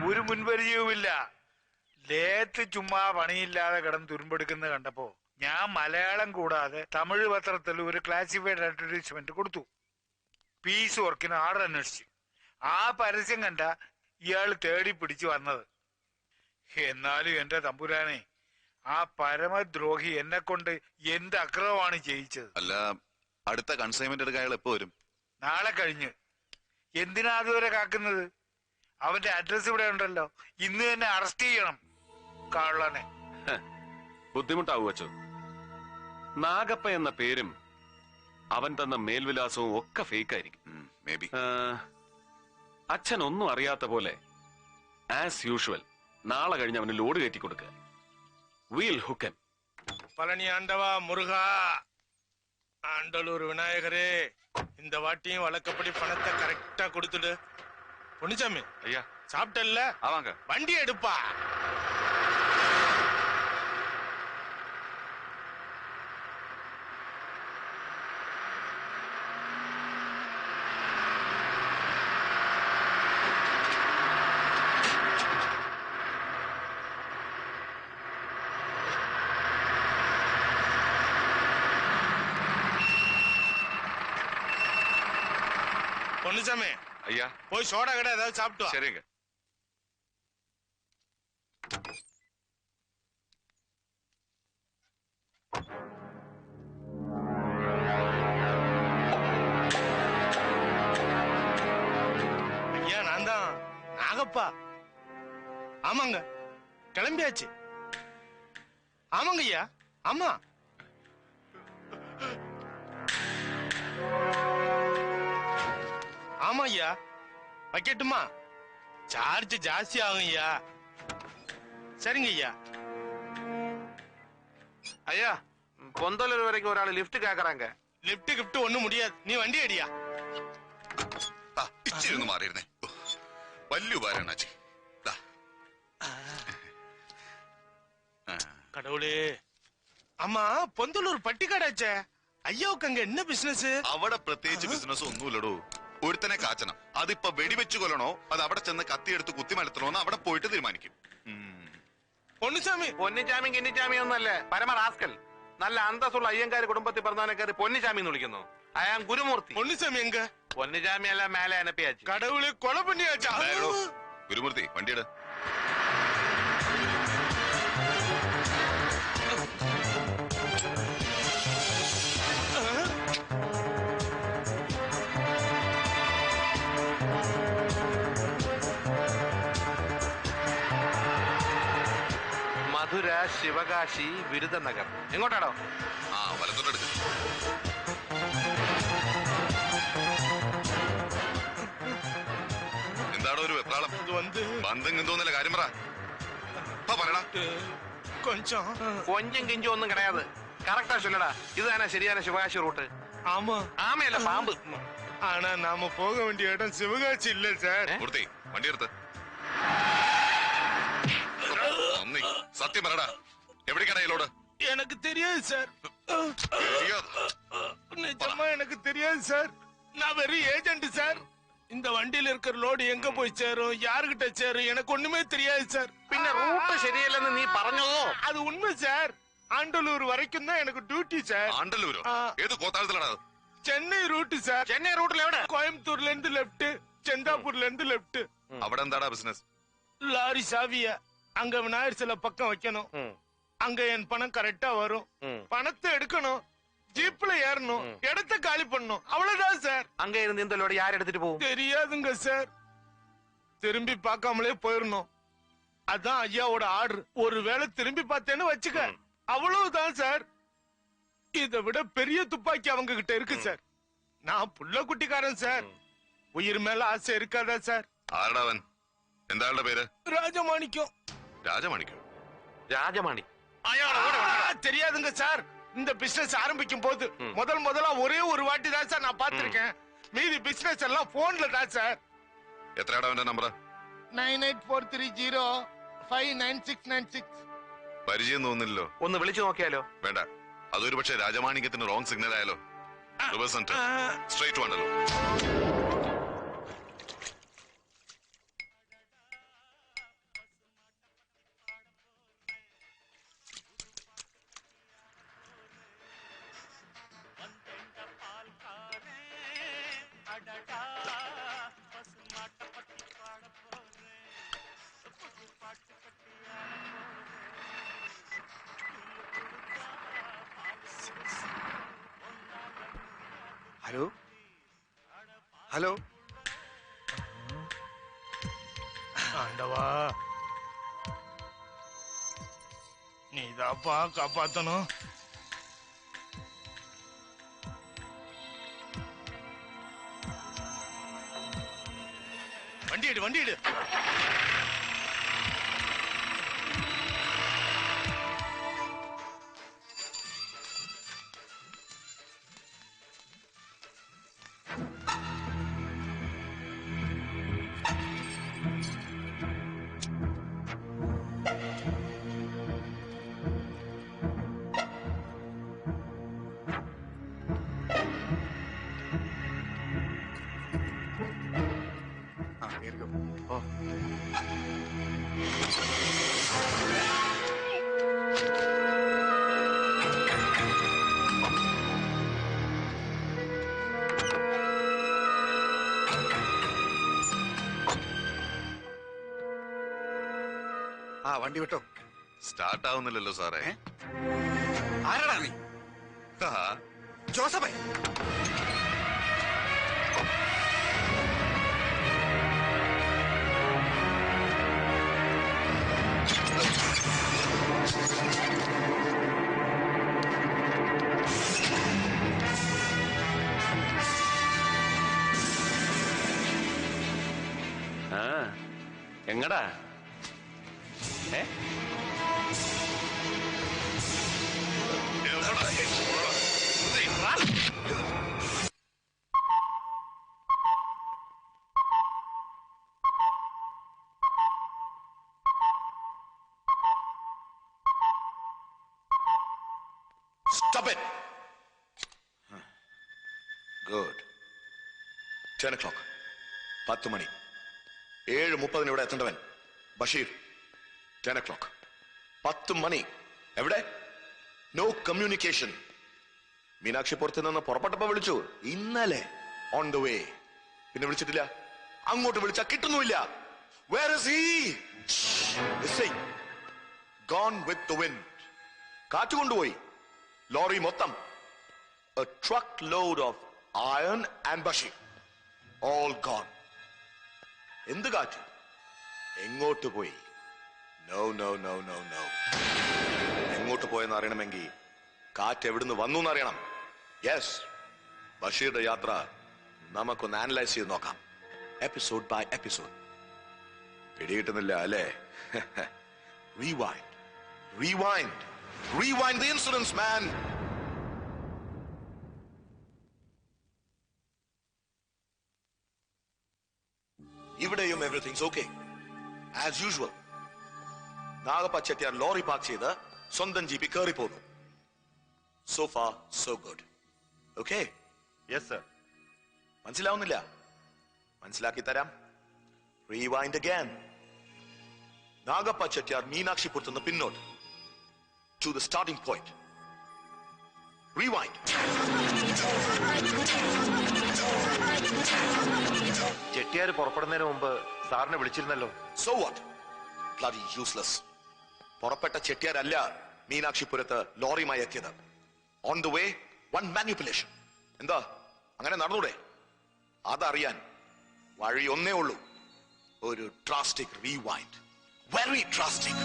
ഒരു മുൻപരിചയവുമില്ല. ലേത്ത് ചുമ്മാ പണിയില്ലാതെ കിടന്ന് തുരുമ്പെടുക്കുന്നത് കണ്ടപ്പോ ഞാൻ മലയാളം കൂടാതെ തമിഴ് പത്രത്തിൽ ഒരു ക്ലാസിഫൈഡ് അഡ്വർടൈസ്മെന്റ് കൊടുത്തു. പീസ് വർക്കിന് ആർഡർ അന്വേഷിച്ചു. ആ പരസ്യം കണ്ട ഇയാൾ തേടി പിടിച്ചു വന്നത്. എന്നാലും എന്റെ തമ്പുരാനെ, ആ പരമദ്രോഹി എന്നെ കൊണ്ട് എന്ത് അക്രമമാണ് ചെയ്യിച്ചത്. അല്ല, അടുത്ത കൺസൈൻമെന്റ് എടുക്കാൻ അയാൾ എപ്പോ വരും? നാളെ കഴിഞ്ഞ്. എന്തിനാ അതുവരെ കാക്കുന്നത്? അവന്റെ അഡ്രസ് ഇവിടെ ഉണ്ടല്ലോ, ഇന്ന് തന്നെ അറസ്റ്റ് ചെയ്യണം കള്ളനെ. ബുദ്ധിമുട്ടാവു വച്ചു. നാഗപ്പ എന്ന പേരും അവൻ തന്ന മേൽവിലാസവും ഒക്കെ ഫേക്ക് ആയിരിക്കും. അച്ഛൻ ഒന്നും അറിയാത്ത പോലെ ആസ് യൂഷ്വൽ നാളെ കഴിഞ്ഞ് അവന് ലോഡ് കയറ്റി കൊടുക്കുക. വീൽ ഹുക്കൻ. பழனி ஆண்டவா, முருகா, ஆண்டலூர் விநாயகரே, இந்த வாட்டியும் வழக்கப்படி பணத்தை கரெக்டா கொடுத்துடு. பொன்னிச்சாமி ஐயா, சாப்பிட்டல்ல? ஆமாங்க. வண்டி எடுப்பா. பொன்னிச்சாமி ஐயா, போய் சோடா கடை ஏதாவது சாப்பிட்டு. சரிங்க. ஐயா, நான் தான் நாகப்பா. ஆமாங்க, கிளம்பியாச்சு. ஆமாங்க ஐயா, ஆமா. ஆமா ஐயா, வைக்கட்டுமா? சார்ஜ் ஜாஸ்தி ஆகும் ஐயா. சரிங்க ஐயா. ஐயா, பொந்தலூர் வரைக்கும் ஒரு ஆள் லிஃப்ட் கேக்குறாங்க. லிஃப்ட் கிஃப்ட் ஒண்ணும் முடியாது. நீ வண்டி அடியா. ഇച്ചിരി ഒന്ന് മാറിയിരുന്നേ. വലിയ ഉപകാരമാണ് അച്ഛൻ. கடவுளே. ஆமா, பொந்தலூர் பட்டிக்காடாச்சே. ஐயாவுக்கு அங்க என்ன பிசினஸ்? അവിടെ പ്രത്യേകിച്ച് ബിസിനസ് ഒന്നുമില്ലടോ. ഒരുത്തനെ കാച്ചണം. അതിപ്പോ വെടിവെച്ചു കൊല്ലണോ അത് അവിടെ ചെന്ന് കത്തിയെടുത്ത് കുത്തിമലത്തണോന്ന് അവിടെ പോയിട്ട് തീരുമാനിക്കും. പൊന്നിച്ചാമി പൊന്നിച്ചാമി കിന്നിച്ചാമി ഒന്നല്ലേ, പരമ റാസ്കൽ. നല്ല അന്തസ്സുള്ള അയ്യങ്കാര് കുടുംബത്തിൽ പറഞ്ഞവനെ കയറി പൊന്നിച്ചാമി എന്ന് വിളിക്കുന്നു. അയാൾ ഗുരുമൂർത്തി. പൊന്നിച്ചാമി എങ്ക? പൊന്നിച്ചാമി അല്ല, മേലെ അനപ്പിയാച്ചു. கடவுளே, கொலை பண்ணியாச்சா? ഗുരുമൂർത്തി, വണ്ടിയുടെ മധുര, ശിവകാശി, വിരുദനഗർ. എങ്ങോട്ടാണോ? ആ, വലത്തോട്ടെടുക്ക്. എന്താണോ ഒരു വെപ്രാളം? ബന്ധം എന്തോന്നല്ല, കാര്യം പറ. പറയണ. കൊഞ്ചും കിഞ്ചും ഒന്നും കിടയാത്. കറക്റ്റാ ചൊല്ലടാ. ഇത് തന്നെ ശരിയാണ് ശിവകാശി റൂട്ട്. ஆமா. ആമയല്ല, പാമ്പ്. ஆனா நாம போக வேண்டிய இடம் சிவகாசி இல்ல சார். മൂർത്തി, വണ്ടി എടുത്ത്. സത്യം പറടാ, എവിടേക്കാണ് ഇതിലോട്? எனக்கு தெரியாது சார். நிஜமா எனக்கு தெரியாது சார். நான் வெறும் ஏஜென்ட் சார். இந்த வண்டியில இருக்கிற லோடு எங்க போய் சேரும், யாருகிட்ட சேரும், எனக்கு ஒண்ணுமே தெரியாது சார். പിന്നെ റൂട്ട് ശരിയല്ലെന്ന് നീ പറഞ്ഞതോ? அது உண்மை சார். ஆண்டலூர் வரைக்கும் தான் எனக்கு டியூட்டி சார். ആണ്ടല്ലൂരോ? ഏത് കോത്താഴത്തിലാണ്? Chennai route sir. ചെന്നൈ റൂട്ടിൽ എവിടെ? கோயம்புத்தூர்ல இருந்து லெஃப்ட், செந்தாப்பூர்ல இருந்து லெஃப்ட். അവിടെ എന്താടാ ബിസിനസ്? லாரி சாவிய அங்க விநாயகர் சில பக்கம் வைக்கணும். அங்க என் பணம் கரெக்டா வரும். பணத்தை எடுக்கணும், ஜீப்ல ஏறணும், இடத்த காலி பண்ணணும். அவ்வளவுதான் சார். அங்க இருந்து இந்த லோடு யார் எடுத்துட்டு போகும்? தெரியாதுங்க சார். திரும்பி பார்க்காமலே போயிடணும். அதான் ஐயாவோட ஆர்டர். ஒருவேளை திரும்பி பார்த்தேன்னு வச்சுக்க, அவ்வளவுதான் சார். இதை விட பெரிய துப்பாக்கி அவங்க கிட்ட இருக்கு சார். நான் புள்ள குட்டிக்காரன் சார். உயிர் மேல ஆசை இருக்காதா சார்? ആരടാ അവൻ? എന്താളുടെ പേര്? ராஜமாணிக்கம். രാജമാണിക്കോ? രാജമാണി தெரியாதுங்க சார். இந்த பிசினஸ் ஆரம்பிக்கும் போது முதல்ல ஒரே ஒரு வாட்டி தான் சார் நான் பாத்திருக்கேன். மீதி பிசினஸ் எல்லாம் போன்ல தான் சார். എത്രയാടാ അവന്റെ നമ്പർ? 9843059696. പരിചയം തോന്നുന്നില്ലല്ലോ. ഒന്ന് വിളിച്ചു നോക്കിയാലോ? വേണ്ട, അതൊരു പക്ഷേ രാജമാണിക്യത്തിന് റോങ് സിഗ്നൽ ആയാലോ? സ്ട്രേറ്റ് വേണ്ടല്ലോ. ഹലോ ഹലോ ஆண்டவா நீதாப்பா காப்பாத்தணும். வண்டி எடு வண்டி எடு. ആ വണ്ടി വിട്ടോ. സ്റ്റാർട്ട് ആവുന്നില്ലല്ലോ സാറേ. ആരാടാ നീ? ജോസഫേ, എങ്ങടാ? Stop it! Good. 10 o'clock. 10 മണി. 7:30 ഇവിടെ എത്തേണ്ടവൻ ബഷീർ. 10 o'clock. 10 മണി. എവിടെ? No communication. മീനാക്ഷി പുറത്തു നിന്ന് പുറപ്പെട്ടപ്പോ വിളിച്ചു. ഇന്നലെ ഓൺ ദ വേ. പിന്നെ വിളിച്ചിട്ടില്ല. അങ്ങോട്ട് വിളിച്ചാ കിട്ടുന്നുമില്ല. Where is he? Missing. Gone with the wind. കാറ്റ് കൊണ്ടുപോയി. ലോറി മൊത്തം. A truckload of iron and bashir. All gone. എന്ത് കാറ്റ്? എങ്ങോട്ട് പോയി? No, no, no, no, no. എങ്ങോട്ട് പോയെന്ന് അറിയണമെങ്കിൽ കാറ്റ് എവിടുന്ന് വന്നു എന്നറിയണം. യെസ്, ബഷീറിന്റെ യാത്ര നമുക്കൊന്ന് അനലൈസ് ചെയ്ത് നോക്കാം, എപ്പിസോഡ് ബൈ എപ്പിസോഡ്. പിടികിട്ടുന്നില്ല അല്ലേ? Rewind, rewind, rewind the incidents, man. ഇവിടെയും everythings okay as usual. Nagappa Chettiar lorry park ചെയ്ത് സ്വന്തം ജീപ്പിൽ കയറി പോന്നു. So far so good. Okay? Yes sir. മനസ്സിലാവുന്നില്ല? മനസ്സിലാക്കി തരാം. Rewind again. നാഗപ്പ ചെട്ടിയാർ മീനാക്ഷിപുരത്തുനിന്ന് പിന്നോട്ട് to the starting point. Rewind. Chettiar പുറപ്പെടുന്നതിന് മുമ്പ് സാറിനെ വിളിച്ചിരുന്നല്ലോ. So what? Bloody useless. പുറപ്പെട്ട ചെട്ടിയാരല്ല മീനാക്ഷിപുരത്ത് ലോറിയുമായി എത്തിയത്. On the way one manipulation. എന്താ അങ്ങനെ നടന്നൂടെ? അതറിയാൻ വഴി ഒന്നേ ഉള്ളൂ, ഒരു drastic rewind. Very drastic.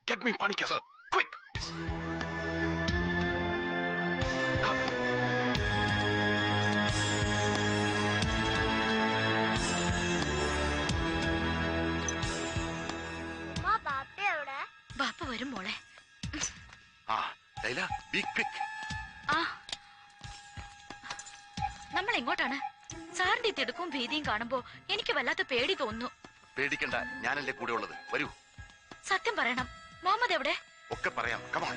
Get me Manikya, sir. Quick. ബാപ്പ വരും മോളെ. Laila, be quick. നമ്മൾ എങ്ങോട്ടാണ്? സാറിന്റെ തിടുക്കവും ഭീതിയും കാണുമ്പോ എനിക്ക് വല്ലാത്ത പേടി തോന്നുന്നു. പേടിക്കണ്ട, ഞാനല്ലേ കൂടെ ഉള്ളത്. വരൂ. സത്യം പറയണം, മുഹമ്മദ് എവിടെ? ഒക്കെ പറയാം. Come on.